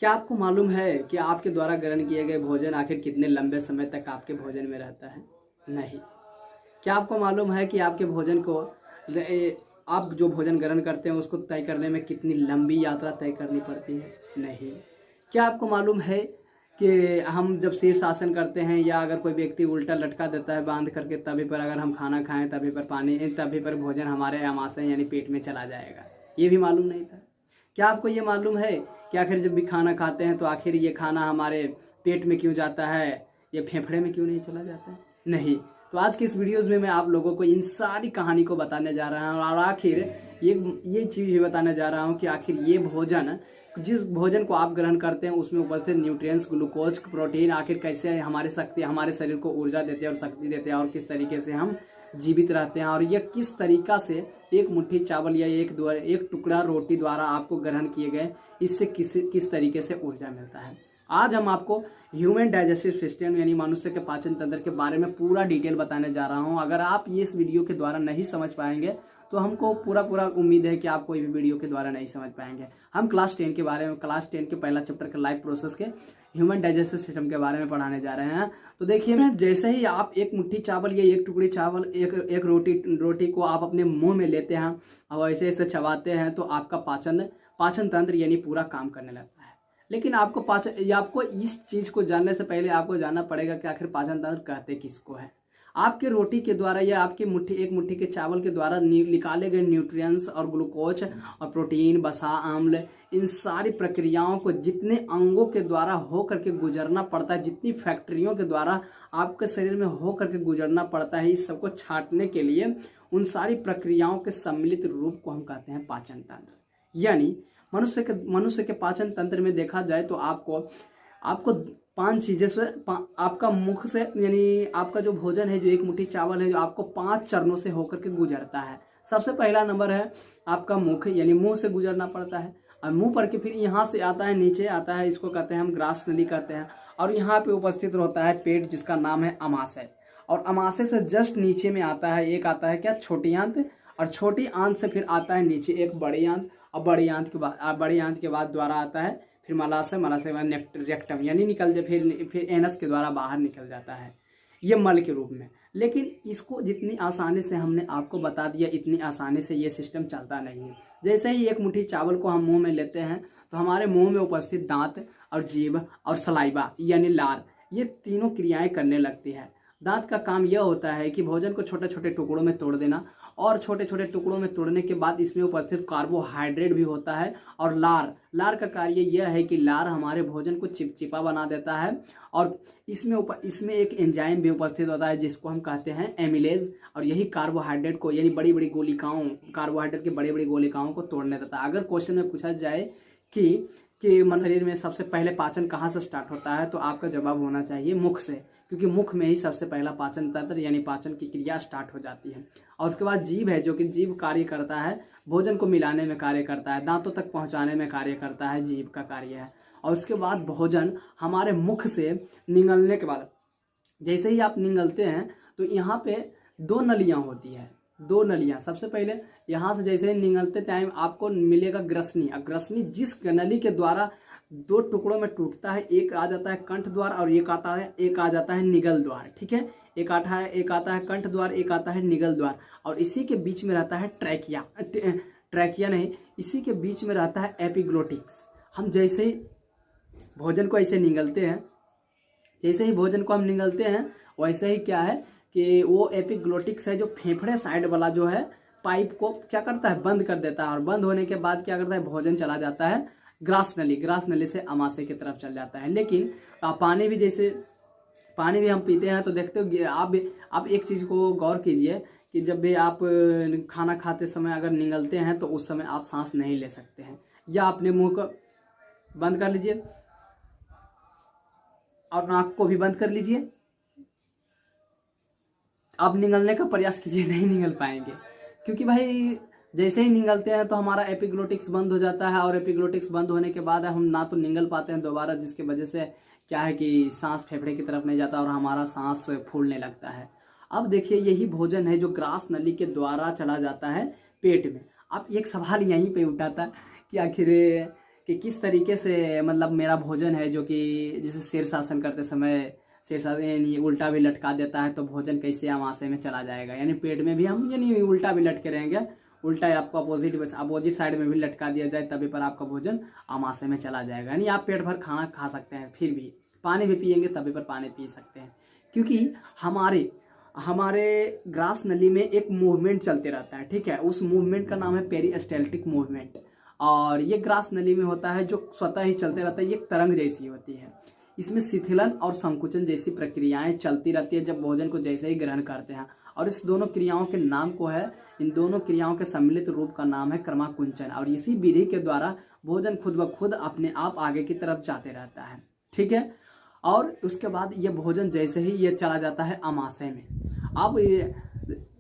क्या आपको मालूम है कि आपके द्वारा ग्रहण किए गए भोजन आखिर कितने लंबे समय तक आपके भोजन में रहता है? नहीं। क्या आपको मालूम है कि आपके भोजन को आप जो भोजन ग्रहण करते हैं उसको तय करने में कितनी लंबी यात्रा तय करनी पड़ती है? नहीं। क्या आपको मालूम है कि हम जब शीर्षासन करते हैं या अगर कोई व्यक्ति उल्टा लटका देता है बांध करके, तभी पर अगर हम खाना खाएं तभी पर भोजन हमारे आमाशय यानी पेट में चला जाएगा? ये भी मालूम नहीं था। क्या आपको ये मालूम है कि आखिर जब भी खाना खाते हैं तो आखिर ये खाना हमारे पेट में क्यों जाता है, ये फेफड़े में क्यों नहीं चला जाता है? नहीं। तो आज की इस वीडियोज़ में मैं आप लोगों को इन सारी कहानी को बताने जा रहा हूँ और आखिर ये चीज़ भी बताने जा रहा हूँ कि आखिर ये भोजन, जिस भोजन को आप ग्रहण करते हैं उसमें उपस्थित न्यूट्रिएंट्स, ग्लूकोज, प्रोटीन आखिर कैसे हमारे शरीर को ऊर्जा देते हैं और शक्ति देते हैं और किस तरीके से हम जीवित रहते हैं और यह किस तरीका से एक मुट्ठी चावल या एक टुकड़ा रोटी द्वारा आपको ग्रहण किए गए इससे किस तरीके से ऊर्जा मिलता है। आज हम आपको ह्यूमन डाइजेस्टिव सिस्टम यानी मनुष्य के पाचन तंत्र के बारे में पूरा डिटेल बताने जा रहा हूं। अगर आप ये इस वीडियो के द्वारा नहीं समझ पाएंगे तो हमको पूरा उम्मीद है कि आप कोई भी वीडियो के द्वारा नहीं समझ पाएंगे। हम क्लास 10 के पहला चैप्टर के लाइफ प्रोसेस के ह्यूमन डाइजेस्टिव सिस्टम के बारे में पढ़ाने जा रहे हैं। तो देखिए मैं, जैसे ही आप एक मुट्ठी चावल या एक टुकड़ी चावल एक रोटी को आप अपने मुंह में लेते हैं और ऐसे ऐसे चबाते हैं तो आपका पाचन तंत्र यानी पूरा काम करने लगता है। लेकिन आपको इस चीज को जानने से पहले आपको जानना पड़ेगा कि आखिर पाचन तंत्र कहते किसको है। आपके रोटी के द्वारा या आपकी एक मुट्ठी के चावल के द्वारा निकाले गए न्यूट्रिएंट्स और ग्लूकोज और प्रोटीन, वसा, अम्ल, इन सारी प्रक्रियाओं को जितने अंगों के द्वारा हो करके गुजरना पड़ता है, जितनी फैक्ट्रियों के द्वारा आपके शरीर में हो करके गुजरना पड़ता है, इस सबको छांटने के लिए उन सारी प्रक्रियाओं के सम्मिलित रूप को हम कहते हैं पाचन तंत्र। यानी मनुष्य के पाचन तंत्र में देखा जाए तो आपको 5 चीजें से आपका मुख से यानी आपका जो भोजन है, जो एक मुट्ठी चावल है, जो आपको 5 चरणों से होकर के गुजरता है। सबसे पहला नंबर है आपका मुख, यानी मुंह से गुजरना पड़ता है और मुंह पर के फिर यहाँ से आता है, नीचे आता है, इसको कहते हैं हम ग्रास नली कहते हैं। और यहाँ पे उपस्थित होता है पेट, जिसका नाम है अमाशय। और अमाशय से जस्ट नीचे में आता है क्या, छोटी आंत। और छोटी आंत से फिर आता है नीचे एक बड़ी आंत और बड़ी आंत के बाद द्वारा आता है फिर मलाशय के बाद रेक्टम यानी फिर एनस के द्वारा बाहर निकल जाता है, ये मल के रूप में। लेकिन इसको जितनी आसानी से हमने आपको बता दिया, इतनी आसानी से ये सिस्टम चलता नहीं है। जैसे ही एक मुट्ठी चावल को हम मुंह में लेते हैं तो हमारे मुंह में उपस्थित दांत और जीभ और सलाइवा यानी लार, ये तीनों क्रियाएं करने लगती है। दांत का काम यह होता है कि भोजन को छोटे छोटे टुकड़ों में तोड़ देना और छोटे छोटे टुकड़ों में तोड़ने के बाद इसमें उपस्थित कार्बोहाइड्रेट भी होता है। और लार का कार्य यह है कि लार हमारे भोजन को चिपचिपा बना देता है और इसमें एक एंजाइम भी उपस्थित होता है जिसको हम कहते हैं एमिलेज, और यही कार्बोहाइड्रेट को यानी कार्बोहाइड्रेट की बड़ी बड़ी गोलिकाओं को तोड़ने देता है। अगर क्वेश्चन में पूछा जाए कि शरीर में सबसे पहले पाचन कहाँ से स्टार्ट होता है तो आपका जवाब होना चाहिए मुख से, क्योंकि मुख में ही सबसे पहला पाचन तंत्र यानी पाचन की क्रिया स्टार्ट हो जाती है। और उसके बाद जीभ है, जो कि जीभ कार्य करता है, भोजन को मिलाने में कार्य करता है, दांतों तक पहुंचाने में कार्य करता है, जीभ का कार्य है। और उसके बाद भोजन हमारे मुख से निगलने के बाद, जैसे ही आप निगलते हैं तो यहाँ पे 2 नलियाँ होती है, 2 नलियाँ। सबसे पहले यहाँ से जैसे ही निगलते टाइम आपको मिलेगा ग्रसनी, जिस नली के द्वारा 2 टुकड़ों में टूटता है। एक आ जाता है कंठ द्वार और एक आ जाता है निगल द्वार। ठीक है, एक आता है कंठ द्वार, एक आता है निगल द्वार। और इसी के बीच में रहता है ट्रैकिया नहीं, इसी के बीच में रहता है एपिग्लोटिक्स। हम जैसे ही भोजन को ऐसे निगलते हैं, वैसे ही क्या है कि वो एपिग्लोटिक्स है जो फेफड़े साइड वाला जो है पाइप को क्या करता है, बंद कर देता है। और बंद होने के बाद क्या करता है, भोजन चला जाता है ग्रास नली से अमाशय की तरफ चल जाता है। लेकिन पानी भी हम पीते हैं तो देखते हो आप एक चीज को गौर कीजिए कि जब भी आप खाना खाते समय अगर निगलते हैं तो उस समय आप सांस नहीं ले सकते हैं, या अपने मुंह को बंद कर लीजिए और नाक को भी बंद कर लीजिए। आप निगलने का प्रयास कीजिए, नहीं निगल पाएंगे, क्योंकि भाई जैसे ही निगलते हैं तो हमारा एपिग्लोटिक्स बंद हो जाता है और एपिग्लोटिक्स बंद होने के बाद हम ना तो निगल पाते हैं दोबारा, जिसकी वजह से क्या है कि सांस फेफड़े की तरफ नहीं जाता और हमारा सांस फूलने लगता है। अब देखिए, यही भोजन है जो ग्रास नली के द्वारा चला जाता है पेट में। अब एक सवाल यहीं पे उठाता कि आखिर कि किस तरीके से मतलब मेरा भोजन है जो कि जैसे शीर्षासन करते समय शीर्षासन यानी उल्टा भी लटका देता है, तो भोजन कैसे आमाशय में चला जाएगा, यानी पेट में भी हम यानी उल्टा भी लटके रहेंगे, उल्टा आपको अपोजिट साइड में भी लटका दिया जाए तभी पर आपका भोजन आमाशय में चला जाएगा। यानी आप पेट भर खाना खा सकते हैं, फिर भी पानी भी पियेंगे तभी पर पानी पी सकते हैं, क्योंकि हमारे ग्रास नली में एक मूवमेंट चलते रहता है, ठीक है। उस मूवमेंट का नाम है पेरिस्टाल्टिक मूवमेंट, और ये ग्रास नली में होता है जो स्वतः ही चलते रहता है, ये एक तरंग जैसी होती है। इसमें शिथिलन और संकुचन जैसी प्रक्रियाएं चलती रहती है जब भोजन को जैसे ही ग्रहण करते हैं, और इस दोनों क्रियाओं के नाम को है, इन दोनों क्रियाओं के सम्मिलित रूप का नाम है क्रमाकुंचन, और इसी विधि के द्वारा भोजन खुद ब खुद अपने आप आगे की तरफ जाते रहता है, ठीक है। और उसके बाद ये भोजन जैसे ही ये चला जाता है आमाशय में, अब ये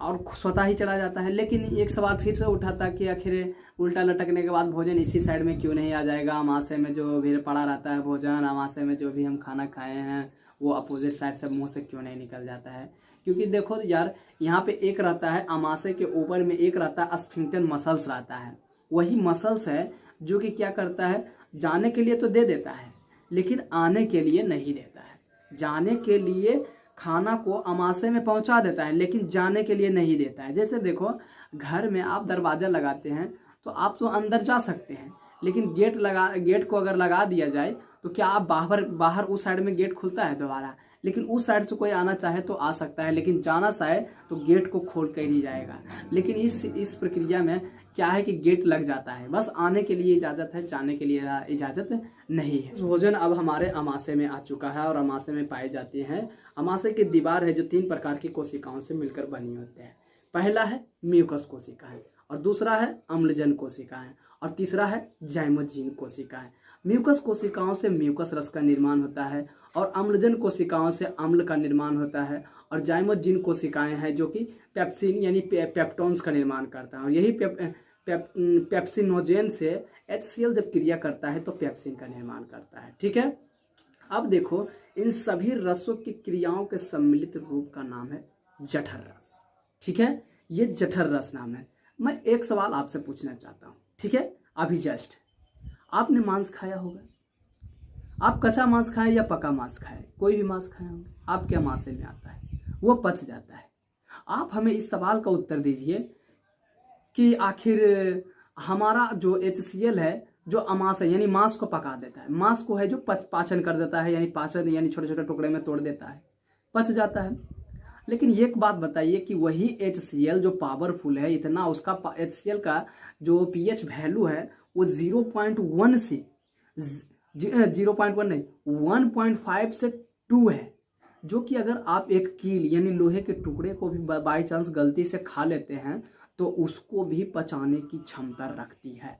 और स्वतः ही चला जाता है। लेकिन एक सवाल फिर से उठाता कि आखिर उल्टा लटकने के बाद भोजन इसी साइड में क्यों नहीं आ जाएगा, आमाशय में जो भी पड़ा रहता है भोजन, आमाशय में जो भी हम खाना खाए हैं वो अपोजिट साइड से मुंह से क्यों नहीं निकल जाता है। क्योंकि देखो यार, यहाँ पे एक रहता है आमाशय के ऊपर में, एक रहता है स्फिंक्टर मसल्स रहता है, वही मसल्स है जो कि क्या करता है, जाने के लिए तो दे देता है लेकिन आने के लिए नहीं देता है। जाने के लिए खाना को आमाशय में पहुंचा देता है लेकिन जाने के लिए नहीं देता है। जैसे देखो, घर में आप दरवाजा लगाते हैं तो आप तो अंदर जा सकते हैं, लेकिन गेट को अगर लगा दिया जाए तो क्या आप बाहर उस साइड में गेट खुलता है दोबारा, लेकिन उस साइड से कोई आना चाहे तो आ सकता है, लेकिन जाना चाहे तो गेट को खोल कर ही जाएगा। लेकिन इस प्रक्रिया में क्या है कि गेट लग जाता है, बस आने के लिए इजाजत है, जाने के लिए इजाजत नहीं है। भोजन अब हमारे आमाशय में आ चुका है और आमाशय में पाए जाते हैं। आमाशय की दीवार है जो 3 प्रकार की कोशिकाओं से मिलकर बनी होती है। पहला है म्यूकस कोशिकाएं, और दूसरा है अम्लजन कोशिकाएं, और तीसरा है जाइमोजीन कोशिकाएं। म्यूकस कोशिकाओं से म्यूकस रस का निर्माण होता है, और अम्लजन कोशिकाओं से अम्ल का निर्माण होता है, और जाइमोजीन कोशिकाएं हैं जो कि पेप्सिन यानी पेप्टोन्स का निर्माण करता है, और यही पेप्सिनोजेन से HCl जब क्रिया करता है तो पेप्सिन का निर्माण करता है, ठीक है। अब देखो, इन सभी रसों की क्रियाओं के सम्मिलित रूप का नाम है जठर रस, ठीक है। ये जठर रस नाम है। मैं एक सवाल आपसे पूछना चाहता हूँ, ठीक है। अभी जस्ट आपने मांस खाया होगा, आप कच्चा मांस खाएं या पका मांस खाएं, कोई भी मांस खाए होंगे, आपके आमाशय में आता है, वो पच जाता है। आप हमें इस सवाल का उत्तर दीजिए कि आखिर हमारा जो HCl है जो आमाशय यानी मांस को पका देता है, मांस को है जो पाचन कर देता है, यानी पाचन यानी छोटे छोटे टुकड़े में तोड़ देता है, पच जाता है। लेकिन एक बात बताइए कि वही HCl जो पावरफुल है इतना, उसका HCl का जो pH वैल्यू है वो 0.1 से 0.1 नहीं 1.5 से 2 है, जो कि अगर आप एक कील यानी लोहे के टुकड़े को भी बाई चांस गलती से खा लेते हैं तो उसको भी पचाने की क्षमता रखती है।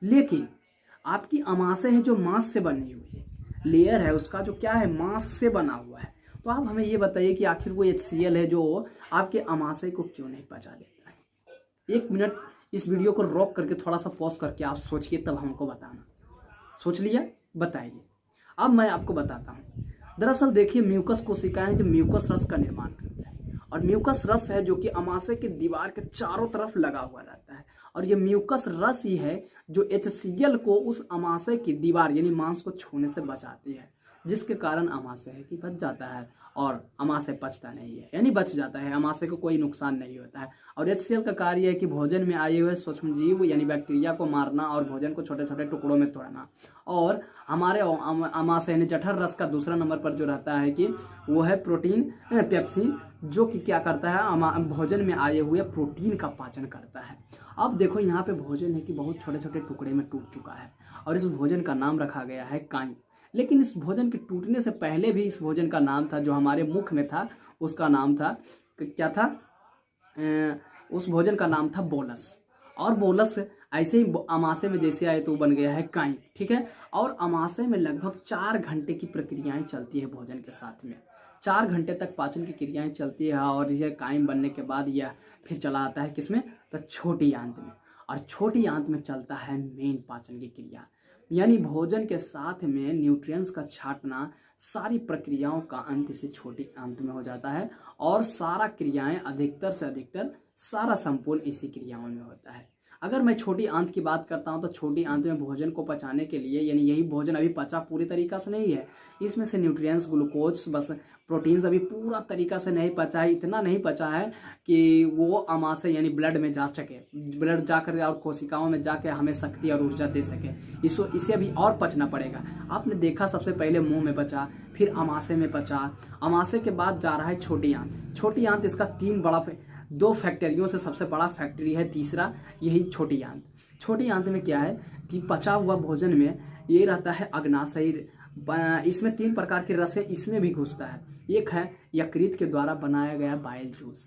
लेकिन आपकी आमाशय है जो मांस से बनी हुई है, लेयर है उसका जो क्या है, मांस से बना हुआ है। तो आप हमें ये बताइए कि आखिर वो HCl है जो आपके आमाशय को क्यों नहीं पचा लेता है। 1 मिनट इस वीडियो को रोक करके थोड़ा सा पॉज करके आप सोचिए, तब हमको बताना। सोच लिया, बताइए। अब मैं आपको बताता हूँ। दरअसल देखिए, म्यूकस कोशिकाएं जो म्यूकस रस का निर्माण करती है, और म्यूकस रस है जो कि आमाशय की दीवार के चारों तरफ लगा हुआ रहता है, और ये म्यूकस रस ही है जो HCl को उस आमाशय की दीवार यानी मांस को छूने से बचाती है, जिसके कारण आमाशय है कि बच जाता है और आमाशय पचता नहीं है, यानी बच जाता है, आमाशय को कोई नुकसान नहीं होता है। और HCl का कार्य है कि भोजन में आए हुए सूक्ष्म जीव यानी बैक्टीरिया को मारना और भोजन को छोटे छोटे टुकड़ों में तोड़ना। और हमारे आमाशय यानी जठर रस का दूसरा नंबर पर जो रहता है कि वो है प्रोटीन पेप्सिन, जो कि क्या करता है, भोजन में आए हुए प्रोटीन का पाचन करता है। अब देखो, यहाँ पे भोजन है कि बहुत छोटे छोटे टुकड़े में टूट चुका है, और इस भोजन का नाम रखा गया है काई। लेकिन इस भोजन के टूटने से पहले भी इस भोजन का नाम था, जो हमारे मुख में था उसका नाम था क्या था, उस भोजन का नाम था बोलस। और बोलस ऐसे ही आमाशय में जैसे आए तो बन गया है काई, ठीक है। और आमाशय में लगभग 4 घंटे की प्रक्रियाएं चलती है भोजन के साथ में, 4 घंटे तक पाचन की क्रियाएं चलती है, और यह कायम बनने के बाद यह फिर चला आता है किसमें, तो छोटी आंत में, और छोटी आंत में चलता है मेन पाचन की क्रिया, यानी भोजन के साथ में न्यूट्रिएंट्स का छांटना। सारी प्रक्रियाओं का अंत इसे छोटी आंत में हो जाता है, और सारा क्रियाएं अधिकतर से अधिकतर सारा संपूर्ण इसी क्रियाओं में होता है। अगर मैं छोटी आंत की बात करता हूं तो छोटी आंत में भोजन को पचाने के लिए, यानी यही भोजन अभी पचा पूरी तरीका से नहीं है, इसमें से न्यूट्रिएंट्स, ग्लूकोज, बस प्रोटीन्स अभी पूरा तरीका से नहीं पचा है। इतना नहीं पचा है कि वो आमाशय यानी ब्लड में जा सके, ब्लड जाकर और कोशिकाओं में जाके हमें शक्ति और ऊर्जा दे सके। इसे अभी और पचना पड़ेगा। आपने देखा सबसे पहले मुंह में पचा, फिर आमाशय में पचा, आमाशय के बाद जा रहा है छोटी आंत। छोटी आंत इसका 2 फैक्टरियों से सबसे बड़ा फैक्ट्री है, तीसरा यही छोटी आंत। छोटी आंत में क्या है कि पचा हुआ भोजन में ये रहता है अग्नाशयी, इसमें 3 प्रकार के रस इसमें भी घुसता है। एक है यकृत के द्वारा बनाया गया बाइल जूस,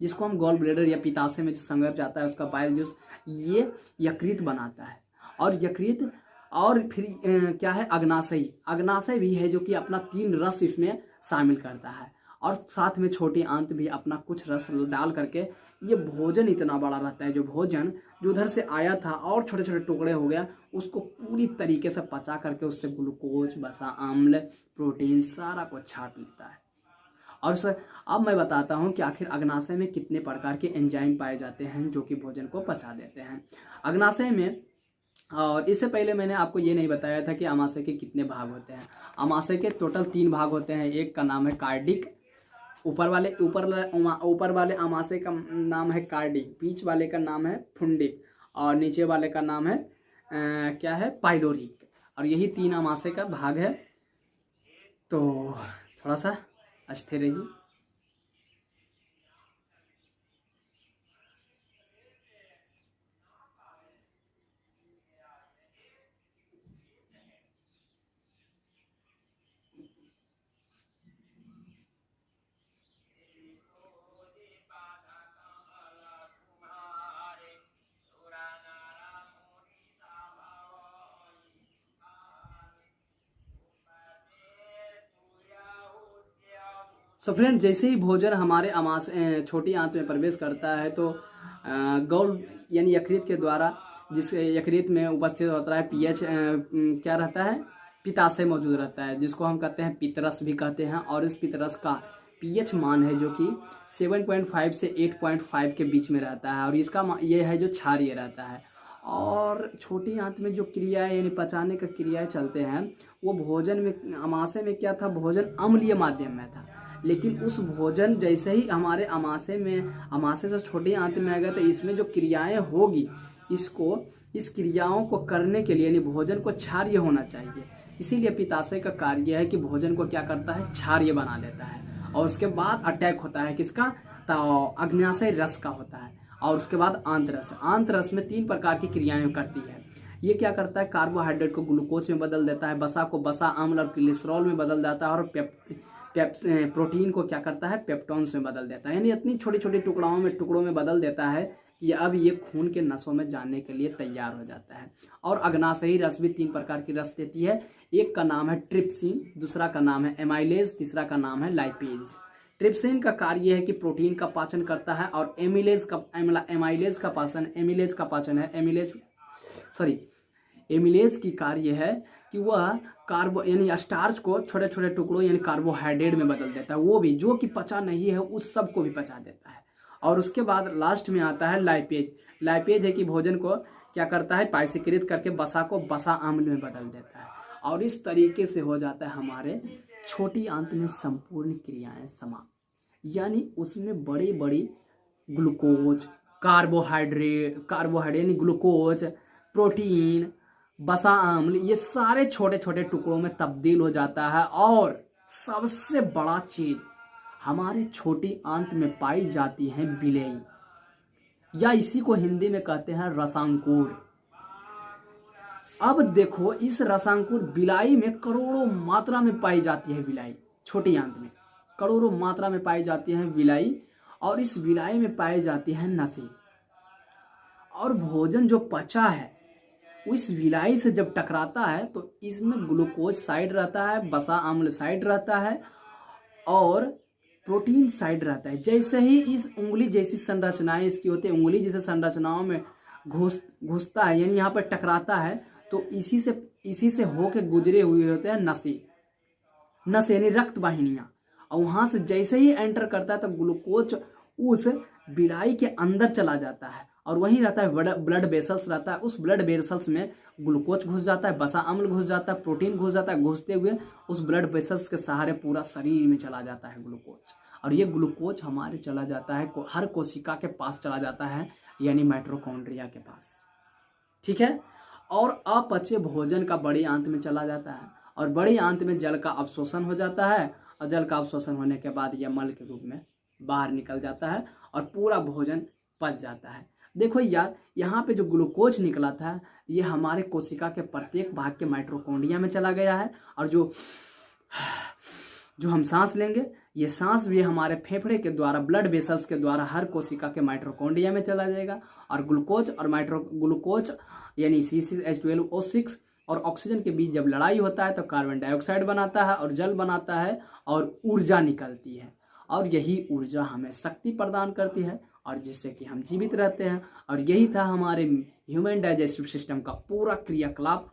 जिसको हम गॉल ब्लैडर या पित्ताशय में जो संग्रह जाता है उसका बाइल जूस, ये यकृत बनाता है। और यकृत और फिर क्या है अग्नाशयी, अग्नाशय भी है जो कि अपना 3 रस इसमें शामिल करता है। और साथ में छोटी आंत भी अपना कुछ रस डाल करके, ये भोजन इतना बड़ा रहता है, जो भोजन जो उधर से आया था और छोटे छोटे टुकड़े हो गया, उसको पूरी तरीके से पचा करके उससे ग्लूकोज, वसा, अम्ल, प्रोटीन सारा कुछ छाट लेता है। और सर अब मैं बताता हूँ कि आखिर अग्नाशय में कितने प्रकार के एंजाइम पाए जाते हैं जो कि भोजन को पचा देते हैं अग्नाशय में। और इससे पहले मैंने आपको ये नहीं बताया था कि आमाशय के कितने भाग होते हैं। आमाशय के टोटल 3 भाग होते हैं। एक का नाम है कार्डिक, ऊपर वाले आमाशय का नाम है कार्डिक, बीच वाले का नाम है फुंडिक, और नीचे वाले का नाम है क्या है पाइलोरिक। और यही 3 आमाशय का भाग है। तो थोड़ा सा स्थिर रहिए। सो फ्रेंड, जैसे ही भोजन हमारे छोटी आंत में प्रवेश करता है तो गौल यानी यकृत के द्वारा, जिस यकृत में उपस्थित होता है पीएच क्या रहता है, पित्ताशय मौजूद रहता है, जिसको हम कहते हैं पित्तरस भी कहते हैं। और इस पित्तरस का पीएच मान है जो कि 7.5 से 8.5 के बीच में रहता है, और इसका ये है जो क्षारीय रहता है। और छोटी आंत में जो क्रियाएं यानी पचाने का क्रियाएं चलते हैं, वो भोजन में आमाशय में क्या था, भोजन अम्लीय माध्यम में था। लेकिन उस भोजन जैसे ही हमारे आमाशय से छोटी आंत में आएगा, तो इसमें जो क्रियाएं होगी, इस क्रियाओं को करने के लिए यानी भोजन को क्षारीय होना चाहिए। इसीलिए पित्ताशय का कार्य है कि भोजन को क्या करता है, क्षारीय बना देता है। और उसके बाद अटैक होता है किसका, तो अग्न्याशय रस का होता है। और उसके बाद आंत रस में 3 प्रकार की क्रियाएं करती है। ये क्या करता है, कार्बोहाइड्रेट को ग्लूकोज में बदल देता है, वसा को वसा, अम्ल और कोलेस्ट्रॉल में बदल देता है, और प्रोटीन को क्या करता है, पेप्टोन्स में बदल देता है। यानी इतनी छोटी छोटी टुकड़ों में बदल देता है कि अब ये खून के नसों में जाने के लिए तैयार हो जाता है। और अग्नाशयी रस भी 3 प्रकार की रस देती है। एक का नाम है ट्रिप्सिन, दूसरा का नाम है एमाइलेज, तीसरा का नाम है लाइपेज। ट्रिप्सिन का कार्य है कि प्रोटीन का पाचन करता है, और एमिलेज की कार्य है कि वह यानी स्टार्च को छोटे छोटे टुकड़ों यानी कार्बोहाइड्रेट में बदल देता है, वो भी जो कि पचा नहीं है उस सब को भी पचा देता है। और उसके बाद लास्ट में आता है लाइपेज है कि भोजन को क्या करता है, पाइसीकृत करके वसा को वसा अम्ल में बदल देता है। और इस तरीके से हो जाता है हमारे छोटी आंत में संपूर्ण क्रियाएं समाप्त। यानी उसमें बड़ी बड़ी ग्लूकोज, कार्बोहाइड्रेट यानी ग्लूकोज, प्रोटीन, वसा अम्ल, ये सारे छोटे छोटे टुकड़ों में तब्दील हो जाता है। और सबसे बड़ा चीज हमारे छोटी आंत में पाई जाती है विलेय, या इसी को हिंदी में कहते हैं रसांकुर। अब देखो, इस रसांकुर बिलाई में करोड़ों मात्रा में पाई जाती है विलाई, छोटी आंत में करोड़ों मात्रा में पाई जाती है विलाई। और इस विलाई में पाई जाती है नसें। और भोजन जो पचा है उस विलाई से जब टकराता है तो इसमें ग्लूकोज साइड रहता है, वसा अम्ल साइड रहता है, और प्रोटीन साइड रहता है। जैसे ही इस उंगली जैसी संरचनाएं इसकी होती है, उंगली जैसे संरचनाओं में घुसता है यानी यहाँ पर टकराता है, तो इसी से होके गुजरे हुए होते हैं नस यानी रक्त वाहिनियां। और वहां से जैसे ही एंटर करता है तो ग्लूकोज उस बिलाई के अंदर चला जाता है, और वहीं रहता है ब्लड वेसल्स रहता है। उस ब्लड वेसल्स में ग्लूकोज घुस जाता है, वसा अम्ल घुस जाता है, प्रोटीन घुस जाता है। घुसते हुए उस ब्लड वेसल्स के सहारे पूरा शरीर में चला जाता है ग्लूकोज, और ये ग्लूकोज हमारे चला जाता है हर कोशिका के पास चला जाता है, यानी माइटोकॉन्ड्रिया के पास। ठीक है। और अपचे भोजन का बड़ी आंत में चला जाता है, और बड़ी आंत में जल का अवशोषण हो जाता है, और जल का अवशोषण होने के बाद यह मल के रूप में बाहर निकल जाता है और पूरा भोजन पच जाता है। देखो यार, यहाँ पे जो ग्लूकोज निकला था ये हमारे कोशिका के प्रत्येक भाग के माइटोकॉन्ड्रिया में चला गया है, और जो हम सांस लेंगे ये सांस भी हमारे फेफड़े के द्वारा ब्लड वेसल्स के द्वारा हर कोशिका के माइटोकॉन्ड्रिया में चला जाएगा। और ग्लूकोज यानी C6H12O6 और ऑक्सीजन के बीच जब लड़ाई होता है तो कार्बन डाइऑक्साइड बनाता है और जल बनाता है और ऊर्जा निकलती है, और यही ऊर्जा हमें शक्ति प्रदान करती है और जिससे कि हम जीवित रहते हैं। और यही था हमारे ह्यूमन डाइजेस्टिव सिस्टम का पूरा क्रियाकलाप।